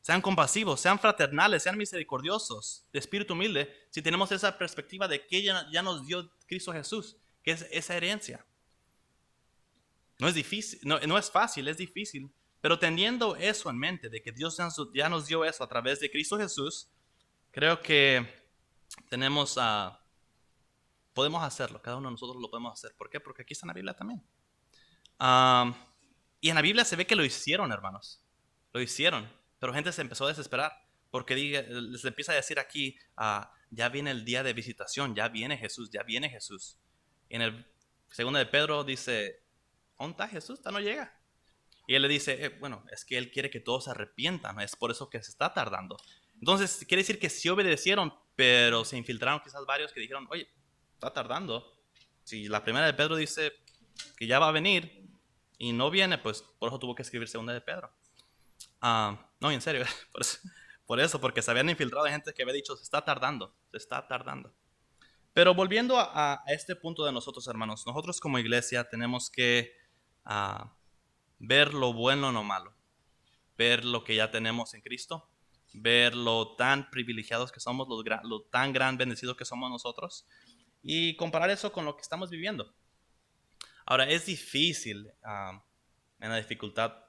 Sean compasivos, sean fraternales, sean misericordiosos, de espíritu humilde, si tenemos esa perspectiva de que ya nos dio Cristo Jesús, que es esa herencia. No es difícil, no es fácil, es difícil. Pero teniendo eso en mente, de que Dios ya nos dio eso a través de Cristo Jesús, creo que podemos hacerlo. Cada uno de nosotros lo podemos hacer. ¿Por qué? Porque aquí está en la Biblia también. Y en la Biblia se ve que lo hicieron, hermanos. Lo hicieron. Pero gente se empezó a desesperar. Porque les empieza a decir aquí, ya viene el día de visitación, ya viene Jesús, ya viene Jesús. Y en el segundo de Pedro dice, ¿dónde está Jesús? No llega. Y él le dice, bueno, es que él quiere que todos se arrepientan, es por eso que se está tardando. Entonces, quiere decir que sí obedecieron, pero se infiltraron quizás varios que dijeron, oye, está tardando. Si la primera de Pedro dice que ya va a venir y no viene, pues por eso tuvo que escribir segunda de Pedro. No, en serio, por eso, porque se habían infiltrado gente que había dicho, se está tardando. Pero volviendo a este punto de nosotros, hermanos, nosotros como iglesia tenemos que ver lo bueno o lo malo, ver lo que ya tenemos en Cristo, ver lo tan privilegiados que somos, lo tan gran bendecidos que somos nosotros, y comparar eso con lo que estamos viviendo. Ahora, es difícil en la dificultad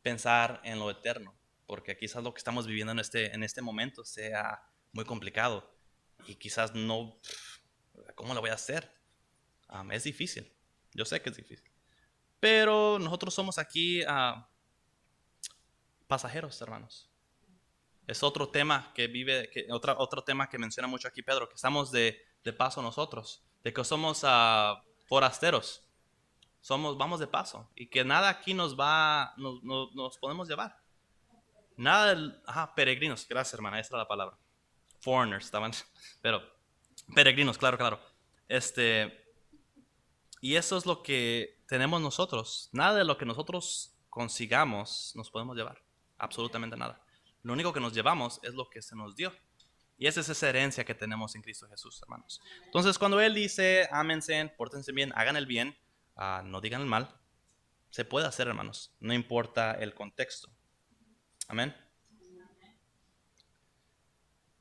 pensar en lo eterno, porque quizás lo que estamos viviendo en este momento sea muy complicado y quizás no, ¿cómo lo voy a hacer? Es difícil, yo sé que es difícil, pero nosotros somos aquí pasajeros, hermanos. Es otro tema otro tema que menciona mucho aquí Pedro, que estamos de paso nosotros, de que somos forasteros. Vamos de paso y que nada aquí nos podemos llevar. Nada peregrinos, gracias hermana, esa era la palabra. Foreigners estaban, pero peregrinos, claro. Y eso es lo que tenemos nosotros. Nada de lo que nosotros consigamos nos podemos llevar, absolutamente nada. Lo único que nos llevamos es lo que se nos dio. Y esa es esa herencia que tenemos en Cristo Jesús, hermanos. Entonces, cuando Él dice, ámense, pórtense bien, hagan el bien, no digan el mal, se puede hacer, hermanos, no importa el contexto. Amén.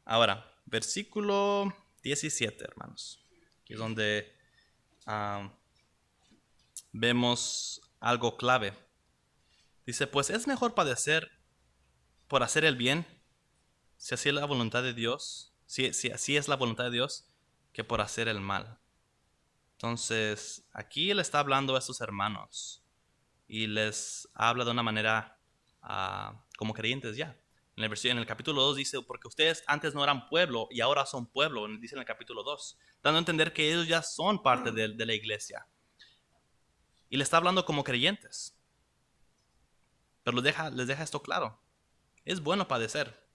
Ahora, versículo 17, hermanos. Aquí es donde vemos algo clave. Dice, pues es mejor padecer por hacer el bien, si así es la voluntad de Dios, si así es la voluntad de Dios, que por hacer el mal. Entonces, aquí Él está hablando a sus hermanos y les habla de una manera como creyentes ya. En el capítulo 2 dice, porque ustedes antes no eran pueblo y ahora son pueblo, dice en el capítulo 2, dando a entender que ellos ya son parte de la iglesia. Y le está hablando como creyentes. Pero les deja esto claro. Es bueno padecer.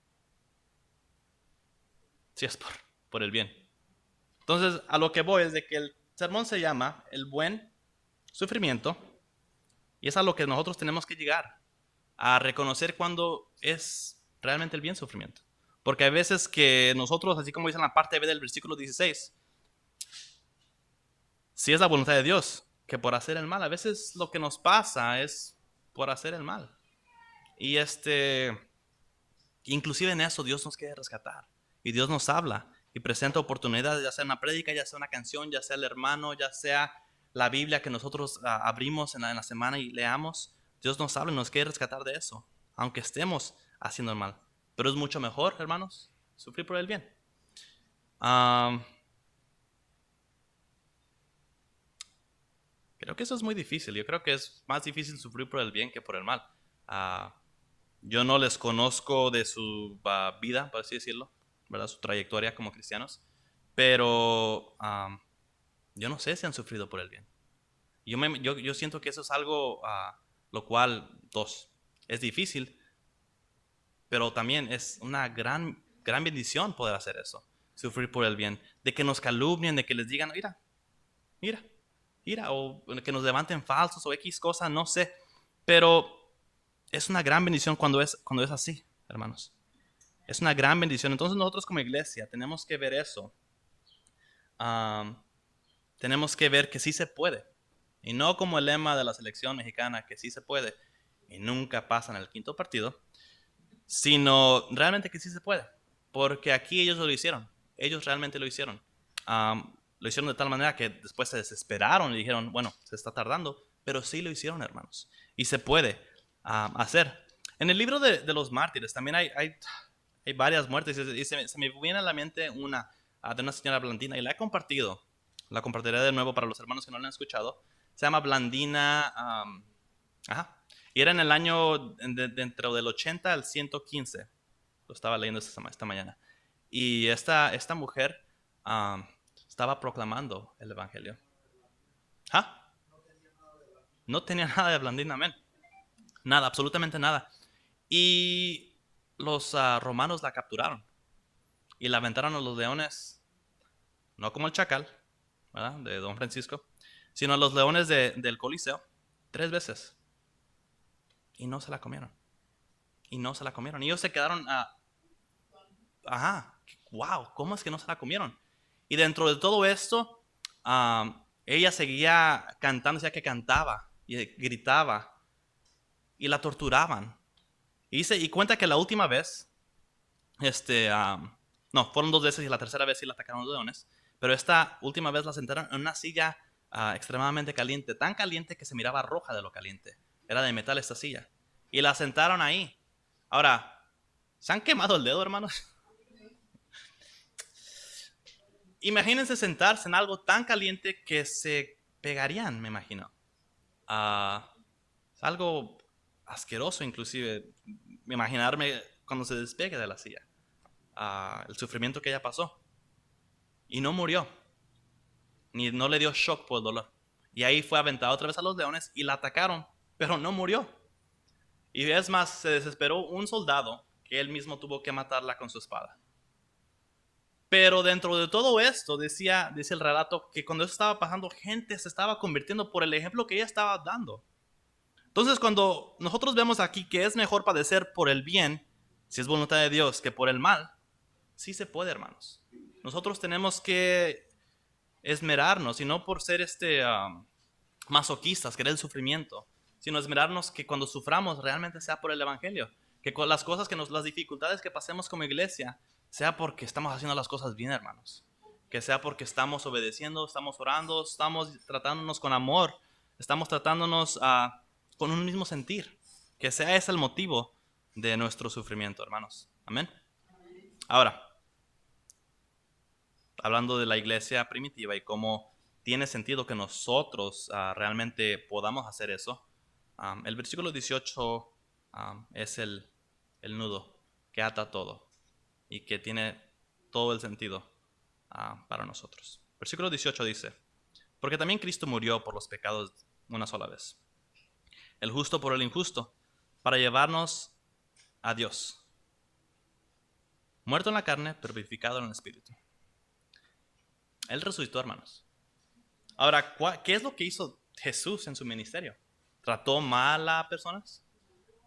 Si es por el bien. Entonces, a lo que voy es de que el sermón se llama el buen sufrimiento. Y es a lo que nosotros tenemos que llegar. A reconocer cuando es realmente el bien sufrimiento. Porque hay veces que nosotros, así como dice en la parte B del versículo 16, si es la voluntad de Dios, que por hacer el mal, a veces lo que nos pasa es por hacer el mal. Y inclusive en eso Dios nos quiere rescatar. Y Dios nos habla y presenta oportunidades, ya sea una prédica, ya sea una canción, ya sea el hermano, ya sea la Biblia que nosotros abrimos en la semana y leamos. Dios nos habla y nos quiere rescatar de eso, aunque estemos haciendo el mal. Pero es mucho mejor, hermanos, sufrir por el bien. Creo que eso es muy difícil. Yo creo que es más difícil sufrir por el bien que por el mal. Yo no les conozco de su vida, por así decirlo, ¿verdad? Su trayectoria como cristianos. Pero yo no sé si han sufrido por el bien. Yo siento que eso es algo lo cual, es difícil, pero también es una gran bendición poder hacer eso. Sufrir por el bien. De que nos calumnien, de que les digan, mira, o que nos levanten falsos o X cosa, no sé. Pero es una gran bendición cuando es así, hermanos. Es una gran bendición. Entonces nosotros como iglesia tenemos que ver eso. Am, tenemos que ver que sí se puede. Y no como el lema de la selección mexicana, que sí se puede y nunca pasa en el quinto partido, sino realmente que sí se puede. Porque aquí ellos lo hicieron. Ellos realmente lo hicieron. Lo hicieron de tal manera que después se desesperaron y dijeron, bueno, se está tardando, pero sí lo hicieron, hermanos. Y se puede hacer. En el libro de los mártires también hay varias muertes y se me viene a la mente una de una señora Blandina y la he compartido. La compartiré de nuevo para los hermanos que no la han escuchado. Se llama Blandina. Ajá. Y era en el año dentro del 80 al 115. Lo estaba leyendo esta mañana. Y esta mujer estaba proclamando el evangelio. ¿Ah? No tenía nada de Blandina, amén. Nada, absolutamente nada. Y los romanos la capturaron y la aventaron a los leones, no como el chacal, ¿verdad? De Don Francisco, sino a los leones del Coliseo 3 veces. Y no se la comieron. Y no se la comieron. Y ellos se quedaron ajá, wow, ¿cómo es que no se la comieron? Y dentro de todo esto, ella seguía cantando, decía que cantaba y gritaba y la torturaban. Y cuenta que la última vez, no, fueron 2 veces y la tercera vez sí la atacaron los leones, pero esta última vez la sentaron en una silla extremadamente caliente, tan caliente que se miraba roja de lo caliente. Era de metal esta silla. Y la sentaron ahí. Ahora, ¿se han quemado el dedo, hermanos? Imagínense sentarse en algo tan caliente que se pegarían, me imagino. Es algo asqueroso, inclusive, imaginarme cuando se despegue de la silla. El sufrimiento que ella pasó. Y no murió. Ni no le dio shock por el dolor. Y ahí fue aventada otra vez a los leones y la atacaron, pero no murió. Y es más, se desesperó un soldado que él mismo tuvo que matarla con su espada. Pero dentro de todo esto, dice el relato, que cuando eso estaba pasando, gente se estaba convirtiendo por el ejemplo que ella estaba dando. Entonces, cuando nosotros vemos aquí que es mejor padecer por el bien, si es voluntad de Dios, que por el mal, sí se puede, hermanos. Nosotros tenemos que esmerarnos, y no por ser masoquistas, querer el sufrimiento, sino esmerarnos que cuando suframos realmente sea por el evangelio, que con las cosas las dificultades que pasemos como iglesia, sea porque estamos haciendo las cosas bien, hermanos, que sea porque estamos obedeciendo, estamos orando, estamos tratándonos con amor, estamos tratándonos con un mismo sentir, que sea ese el motivo de nuestro sufrimiento, hermanos. Amén. Ahora, hablando de la iglesia primitiva y cómo tiene sentido que nosotros realmente podamos hacer eso, el versículo 18 es el nudo que ata todo y que tiene todo el sentido para nosotros. Versículo 18 dice, porque también Cristo murió por los pecados una sola vez, el justo por el injusto, para llevarnos a Dios, muerto en la carne, pero vivificado en el espíritu. Él resucitó, hermanos. Ahora, ¿qué es lo que hizo Jesús en su ministerio? ¿Trató mal a personas?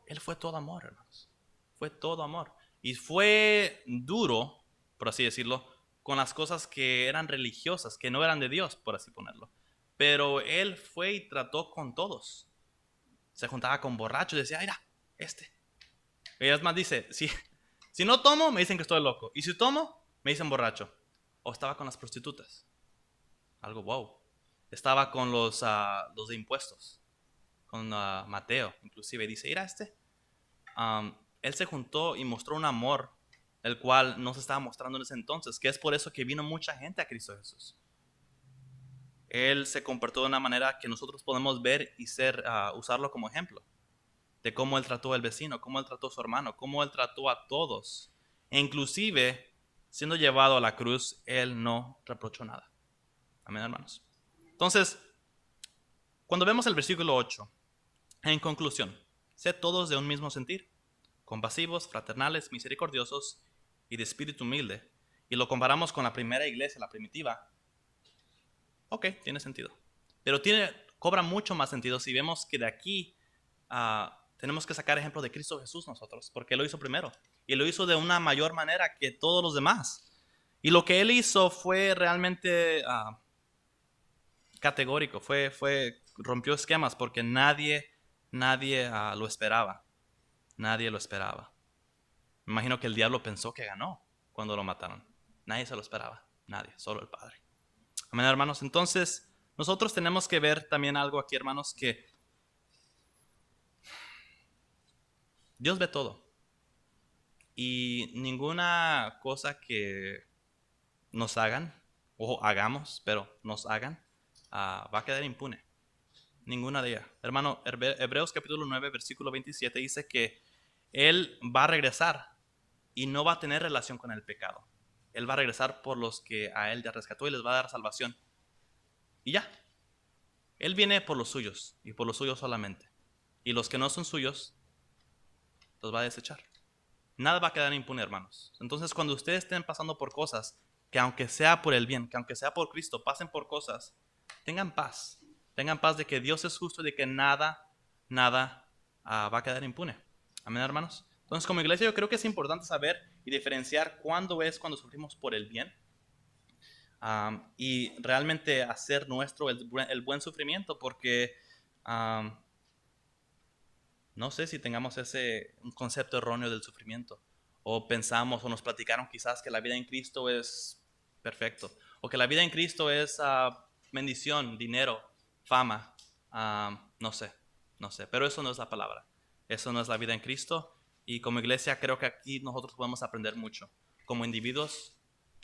Él fue todo amor, hermanos. Fue todo amor. Y fue duro, por así decirlo, con las cosas que eran religiosas, que no eran de Dios, por así ponerlo. Pero Él fue y trató con todos. Se juntaba con borrachos y decía, mira, Y es más, dice, si no tomo, me dicen que estoy loco. Y si tomo, me dicen borracho. O estaba con las prostitutas. Algo wow. Estaba con los de impuestos. Con Mateo, inclusive. Dice, mira él se juntó y mostró un amor el cual no se estaba mostrando en ese entonces, que es por eso que vino mucha gente a Cristo Jesús. Él se comportó de una manera que nosotros podemos ver y usarlo como ejemplo de cómo él trató al vecino, cómo él trató a su hermano, cómo él trató a todos. E inclusive, siendo llevado a la cruz, él no reprochó nada. Amén, hermanos. Entonces, cuando vemos el versículo 8, en conclusión, sed todos de un mismo sentir, compasivos, fraternales, misericordiosos y de espíritu humilde, y lo comparamos con la primera iglesia, la primitiva, ok, tiene sentido. Pero cobra mucho más sentido si vemos que de aquí tenemos que sacar ejemplo de Cristo Jesús nosotros, porque Él lo hizo primero. Y lo hizo de una mayor manera que todos los demás. Y lo que Él hizo fue realmente categórico, rompió esquemas porque nadie lo esperaba. Nadie lo esperaba. Me imagino que el diablo pensó que ganó cuando lo mataron. Nadie se lo esperaba. Nadie, solo el Padre. Amén, hermanos. Entonces, nosotros tenemos que ver también algo aquí, hermanos, que Dios ve todo. Y ninguna cosa que nos hagan, o hagamos, pero nos hagan, va a quedar impune. Ninguna de ellas. Hermano, Hebreos capítulo 9, versículo 27 dice que Él va a regresar y no va a tener relación con el pecado. Él va a regresar por los que a Él ya rescató y les va a dar salvación. Y ya. Él viene por los suyos y por los suyos solamente. Y los que no son suyos, los va a desechar. Nada va a quedar impune, hermanos. Entonces, cuando ustedes estén pasando por cosas, que aunque sea por el bien, que aunque sea por Cristo, pasen por cosas, tengan paz. Tengan paz de que Dios es justo y de que nada va a quedar impune. Amén, hermanos. Entonces, como iglesia, yo creo que es importante saber y diferenciar cuando sufrimos por el bien y realmente hacer nuestro el buen sufrimiento, porque no sé si tengamos un concepto erróneo del sufrimiento, o pensamos o nos platicaron quizás que la vida en Cristo es perfecto, o que la vida en Cristo es bendición, dinero, fama, no sé, pero eso no es la palabra, eso no es la vida en Cristo. Y como iglesia creo que aquí nosotros podemos aprender mucho, como individuos,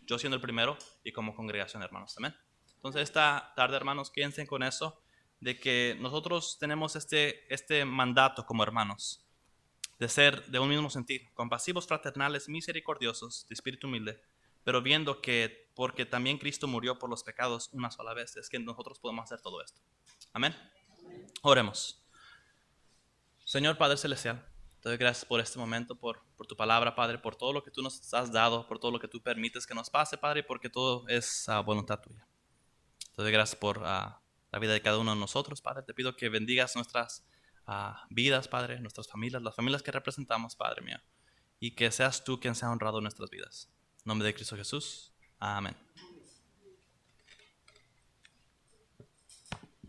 yo siendo el primero, y como congregación, hermanos, amén. Entonces esta tarde, hermanos, quédense con eso, de que nosotros tenemos este mandato como hermanos, de ser de un mismo sentir, compasivos, fraternales, misericordiosos, de espíritu humilde, pero viendo que porque también Cristo murió por los pecados una sola vez, es que nosotros podemos hacer todo esto. Amén. Oremos. Señor Padre Celestial, te doy gracias por este momento, por tu palabra, Padre, por todo lo que tú nos has dado, por todo lo que tú permites que nos pase, Padre, porque todo es voluntad tuya. Te doy gracias por la vida de cada uno de nosotros, Padre. Te pido que bendigas nuestras vidas, Padre, nuestras familias, las familias que representamos, Padre mío, y que seas tú quien sea honrado en nuestras vidas. En nombre de Cristo Jesús. Amén.